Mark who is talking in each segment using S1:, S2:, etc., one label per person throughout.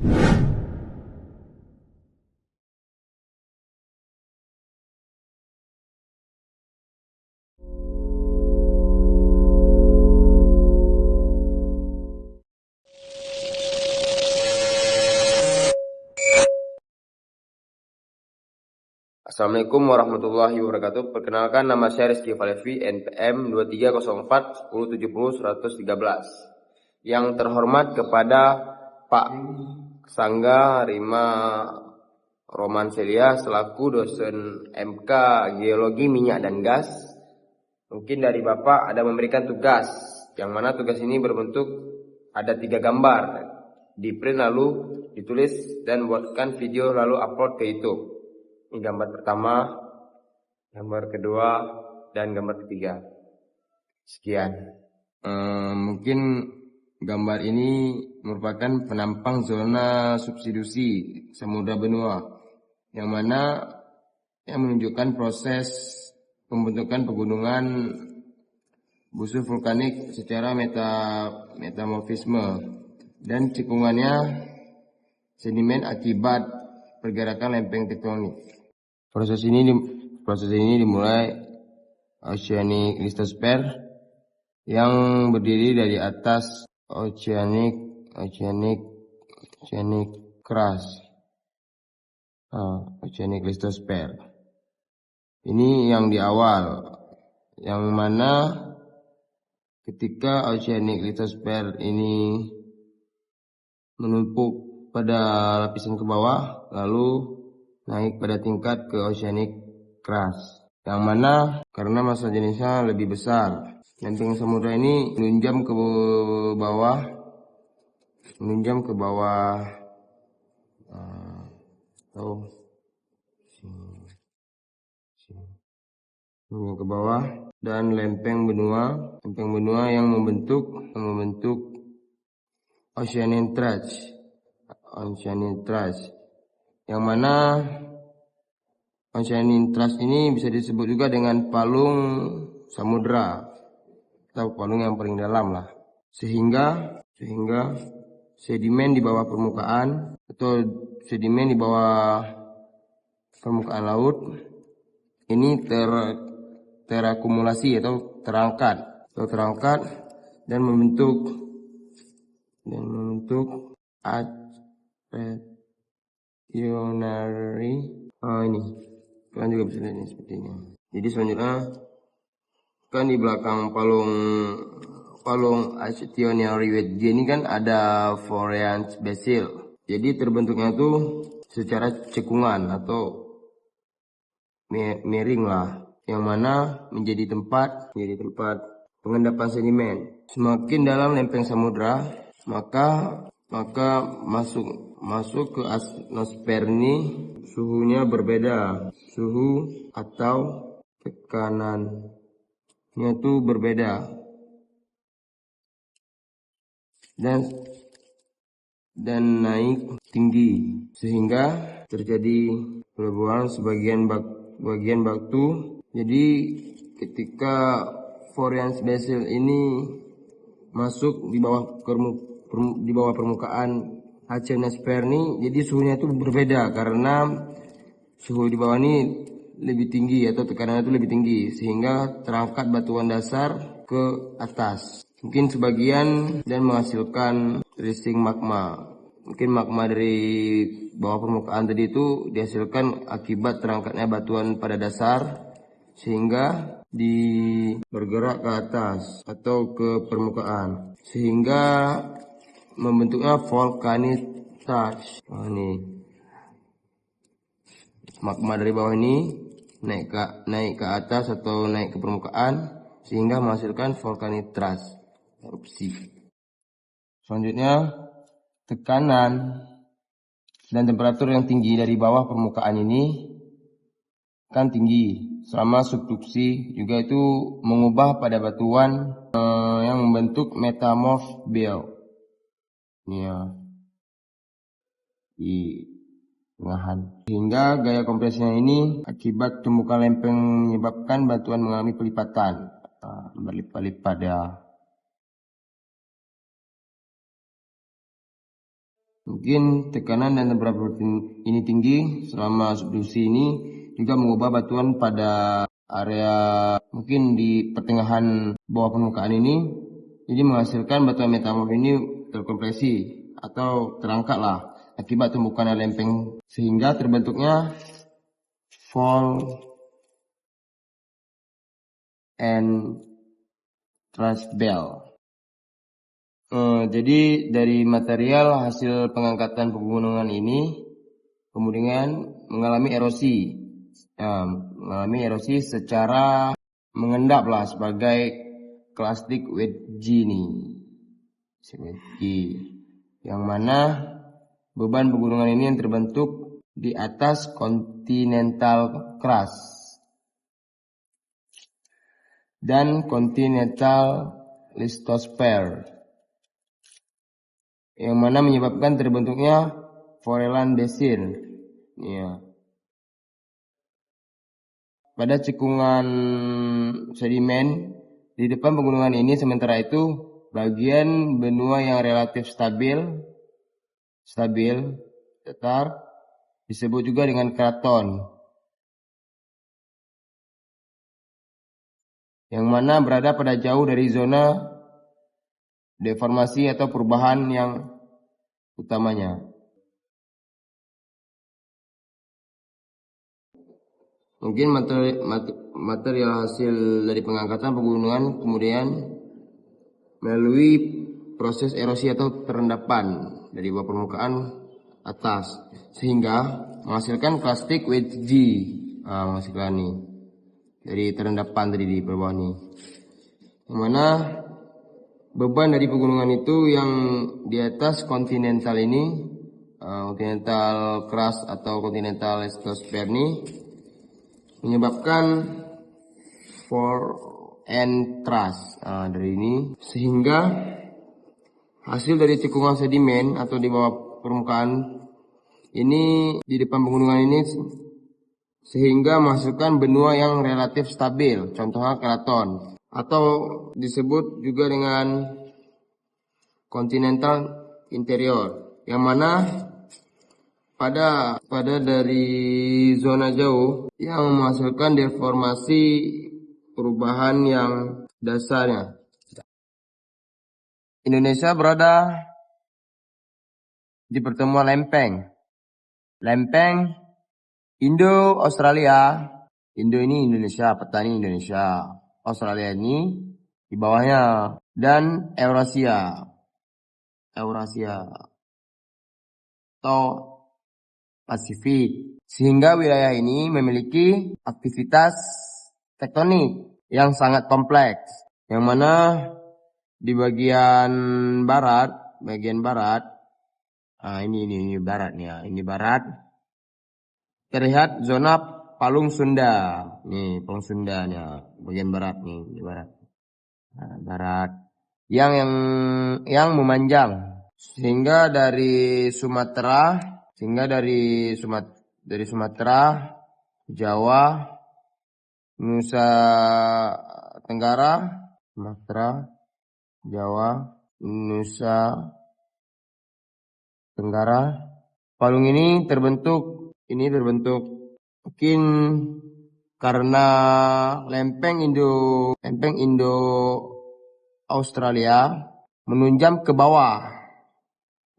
S1: Assalamualaikum warahmatullahi wabarakatuh. Perkenalkan, nama saya Rizky Falevi, NPM 23041070-113. Yang terhormat kepada Pak Sangga Rima Romanselia selaku dosen MK Geologi Minyak dan Gas. Mungkin dari Bapak ada memberikan tugas, yang mana tugas ini berbentuk ada 3 gambar, di print lalu ditulis dan buatkan video lalu upload ke YouTube. Ini gambar pertama, gambar kedua, dan gambar ketiga. Sekian. Mungkin gambar ini merupakan penampang zona substitusi Samudra Benua, yang mana yang menunjukkan proses pembentukan pegunungan busur vulkanik secara metamorfisme dan cekungannya sedimen akibat pergerakan lempeng tektonik. Proses ini dimulai oceanic lithosphere yang berdiri dari atas oceanic crust. Oceanic lithosphere. Ini yang di awal, yang mana ketika oceanic lithosphere ini menumpuk pada lapisan ke bawah, lalu naik pada tingkat ke oceanic crust, yang mana karena massa jenisnya lebih besar, lempeng samudra ini menunjam ke bawah dan lempeng benua yang membentuk oceanic thrust, yang mana oceanic thrust ini bisa disebut juga dengan palung samudra atau palung yang paling dalam lah, sehingga sedimen di bawah permukaan atau sedimen di bawah permukaan laut ini terakumulasi atau terangkat dan membentuk ini kalian juga bisa lihat ini seperti ini. Jadi selanjutnya kan di belakang palung Acetionary wedge ini kan ada Foreans basil. Jadi terbentuknya itu secara cekungan atau miring lah, yang mana menjadi tempat pengendapan sedimen. Semakin dalam lempeng samudra, maka masuk ke atmosfer ini suhunya berbeda, suhu atau tekanannya itu berbeda dan naik tinggi, sehingga terjadi peleburan sebagian batu. Jadi ketika Foreans basil ini masuk di bawah permukaan atmosfer ini, jadi suhunya itu berbeda karena suhu di bawah ini lebih tinggi atau tekanannya itu lebih tinggi, sehingga terangkat batuan dasar ke atas, mungkin sebagian, dan menghasilkan rising magma. Mungkin magma dari bawah permukaan tadi itu dihasilkan akibat terangkatnya batuan pada dasar, sehingga bergerak ke atas atau ke permukaan, sehingga membentuknya volcanic thrust. Ini magma dari bawah ini naik ke atas atau naik ke permukaan, sehingga menghasilkan volcanic thrust, erupsi. Selanjutnya, tekanan dan temperatur yang tinggi dari bawah permukaan ini kan tinggi selama subduksi, juga itu mengubah pada batuan yang membentuk metamorph belt ya di tengahan, sehingga gaya kompresinya ini akibat tumbukan lempeng menyebabkan batuan mengalami pelipatan, berlipat-lipat ya. Mungkin tekanan dan temperatur ini tinggi selama subduksi ini juga mengubah batuan pada area mungkin di pertengahan bawah permukaan ini, jadi menghasilkan batuan metamorf ini terkompresi atau terangkatlah akibat tumbukan lempeng sehingga terbentuknya fall and thrust belt. Jadi dari material hasil pengangkatan pegunungan ini kemudian mengalami erosi secara mengendap lah sebagai klastik wedge ini, yang mana beban pegunungan ini yang terbentuk di atas continental crust dan continental lithosphere, yang mana menyebabkan terbentuknya Forellan Basin. Ya. Pada cekungan sedimen di depan pegunungan ini, sementara itu bagian benua yang relatif stabil datar disebut juga dengan kraton, yang mana berada pada jauh dari zona deformasi atau perubahan yang utamanya. Mungkin material hasil dari pengangkatan pegunungan kemudian melalui proses erosi atau terendapan dari bawah permukaan atas sehingga menghasilkan plastik wedge, menghasilkan nih dari terendapan tadi di bawah nih, yang mana beban dari pegunungan itu yang di atas continental ini, continental crust atau continental lithosphere ini menyebabkan fall and thrust dari ini, sehingga hasil dari cekungan sedimen atau di bawah permukaan ini di depan pegunungan ini sehingga menghasilkan benua yang relatif stabil, contohnya kraton, atau disebut juga dengan continental interior, yang mana pada dari zona jauh yang menghasilkan deformasi perubahan yang dasarnya. Indonesia berada di pertemuan lempeng Indo-Australia. Indo ini Indonesia, petani Indonesia. Australia ini di bawahnya, dan Eurasia atau Pasifik, sehingga wilayah ini memiliki aktivitas tektonik yang sangat kompleks, yang mana di bagian barat, ini barat nih ya, ini barat terlihat zona Palung Sunda, nih Palung Sunda nih, bagian barat nih, di barat, barat yang memanjang sehingga dari Sumatera, Jawa, Nusa Tenggara, Palung ini terbentuk mungkin karena lempeng Indo Australia menunjam ke bawah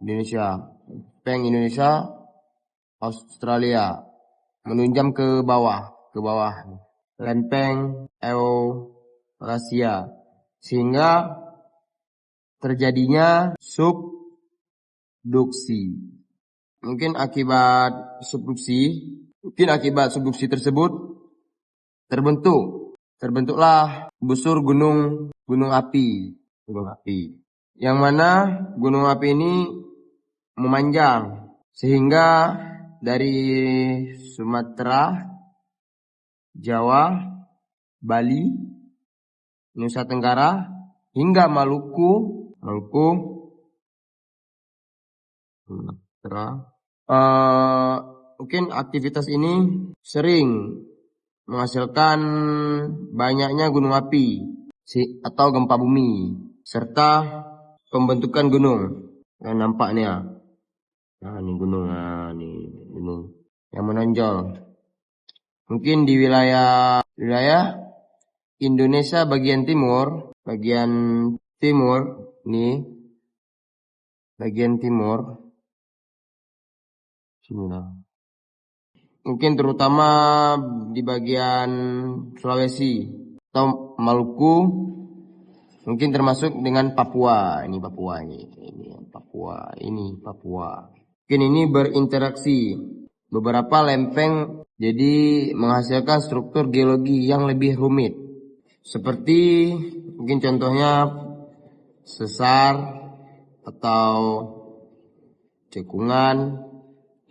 S1: Indonesia. Lempeng Indonesia Australia menunjam ke bawah lempeng Eurasia, sehingga terjadinya subduksi. Mungkin akibat subduksi tersebut terbentuklah busur gunung api, yang mana gunung api ini memanjang sehingga dari Sumatera, Jawa, Bali, Nusa Tenggara hingga Maluku, mungkin aktivitas ini sering menghasilkan banyaknya gunung api atau gempa bumi serta pembentukan gunung yang nampaknya. Nah, ini gunung. Nah, ini gunung yang menonjol. Mungkin di wilayah Indonesia bagian timur nih, bagian timur sini. Mungkin terutama di bagian Sulawesi atau Maluku, mungkin termasuk dengan Papua. Ini Papua ini Papua. Mungkin ini berinteraksi beberapa lempeng, jadi menghasilkan struktur geologi yang lebih rumit. Seperti mungkin contohnya sesar atau cekungan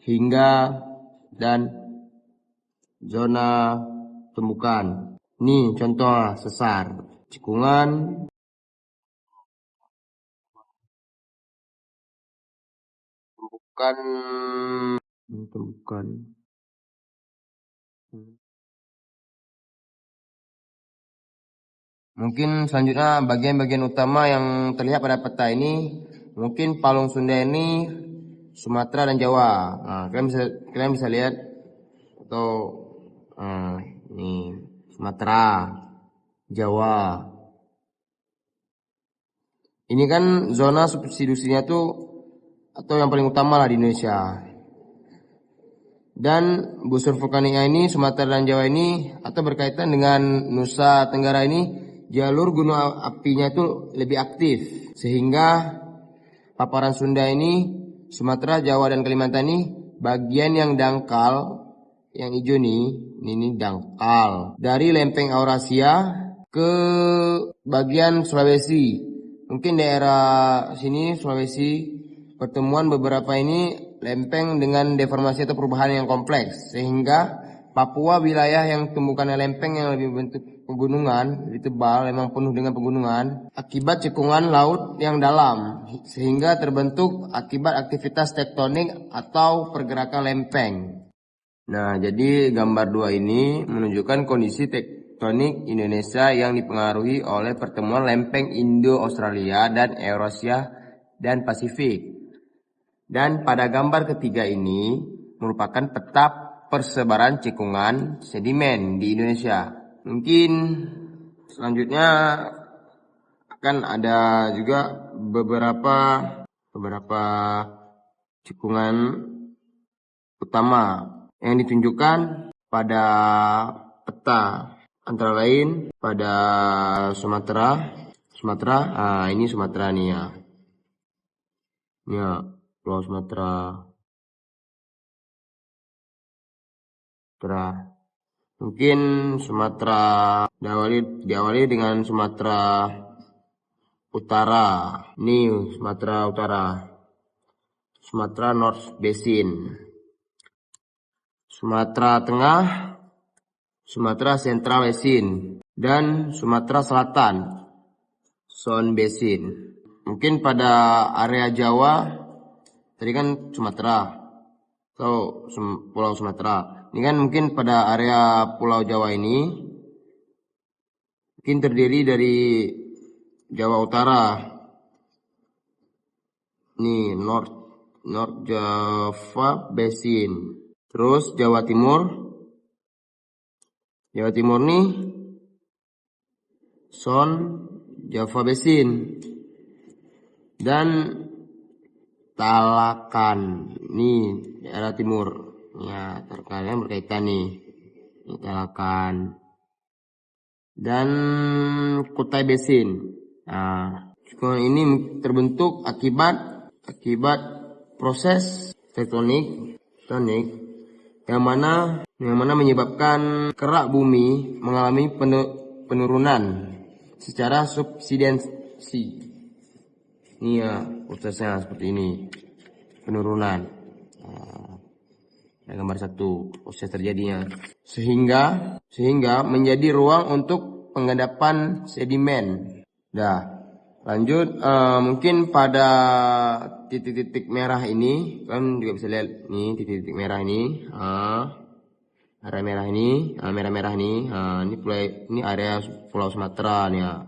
S1: hingga dan zona tumbukan. Ini contoh sesar, cekungan, tumbukan. Mungkin selanjutnya bagian-bagian utama yang terlihat pada peta ini, mungkin Palung Sunda ini Sumatera dan Jawa. Nah, kalian bisa lihat atau ini Sumatera, Jawa. Ini kan zona substitusinya tuh atau yang paling utama lah di Indonesia. Dan busur vulkaniknya ini Sumatera dan Jawa ini atau berkaitan dengan Nusa Tenggara ini, jalur gunung apinya itu lebih aktif, sehingga paparan Sunda ini, Sumatera, Jawa, dan Kalimantan ini bagian yang dangkal, yang hijau nih, ini dangkal dari lempeng Eurasia ke bagian Sulawesi. Mungkin daerah sini Sulawesi, pertemuan beberapa ini lempeng dengan deformasi atau perubahan yang kompleks, sehingga Papua wilayah yang tumbukannya lempeng yang lebih bentuk pegunungan, lebih tebal, memang penuh dengan pegunungan, akibat cekungan laut yang dalam, sehingga terbentuk akibat aktivitas tektonik atau pergerakan lempeng. Nah, jadi gambar 2 ini menunjukkan kondisi tektonik Indonesia yang dipengaruhi oleh pertemuan lempeng Indo-Australia dan Eurasia dan Pasifik. Dan pada gambar ketiga ini merupakan peta persebaran cekungan sedimen di Indonesia. Mungkin selanjutnya akan ada juga beberapa cekungan utama yang ditunjukkan pada peta, antara lain pada Sumatera. Ini Sumatera nih ya. Ya, Pulau Sumatera. Mungkin Sumatera diawali dengan Sumatera Utara. Ini Sumatera Utara. Sumatera North Basin. Sumatera Tengah, Sumatera Central Basin, dan Sumatera Selatan Zone Basin. Mungkin pada area Jawa tadi kan Sumatera atau Pulau Sumatera. Ini kan mungkin pada area Pulau Jawa ini mungkin terdiri dari Jawa Utara. Ini North Java Basin. Terus Jawa Timur nih Zone Java Basin. Dan Tarakan nih daerah timur. Ya, terkadang berkaitan nih. Ini Tarakan. Dan Kutai Basin. Nah, ini terbentuk akibat proses tektonik yang mana menyebabkan kerak bumi mengalami penurunan secara subsidensi. Ini ya prosesnya seperti ini, penurunan. Gambar 1 proses terjadinya sehingga menjadi ruang untuk pengendapan sedimen. Lanjut, mungkin pada titik-titik merah ini kan juga bisa lihat nih titik-titik merah ini, area merah ini, merah-merah ini, ini area Pulau Sumatera nih ya.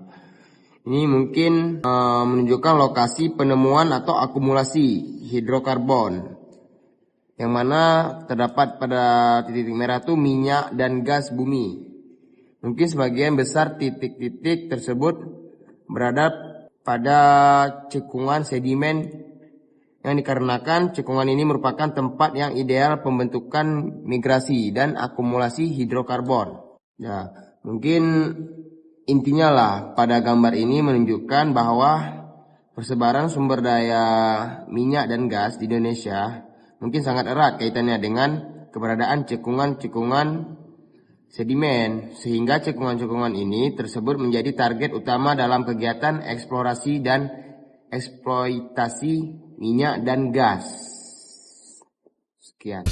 S1: Ini mungkin menunjukkan lokasi penemuan atau akumulasi hidrokarbon yang mana terdapat pada titik-titik merah itu minyak dan gas bumi. Mungkin sebagian besar titik-titik tersebut berada pada cekungan sedimen yang dikarenakan cekungan ini merupakan tempat yang ideal pembentukan migrasi dan akumulasi hidrokarbon. Ya, mungkin intinya lah pada gambar ini menunjukkan bahwa persebaran sumber daya minyak dan gas di Indonesia mungkin sangat erat kaitannya dengan keberadaan cekungan-cekungan sedimen, sehingga cekungan-cekungan ini tersebut menjadi target utama dalam kegiatan eksplorasi dan eksploitasi minyak dan gas. Sekian.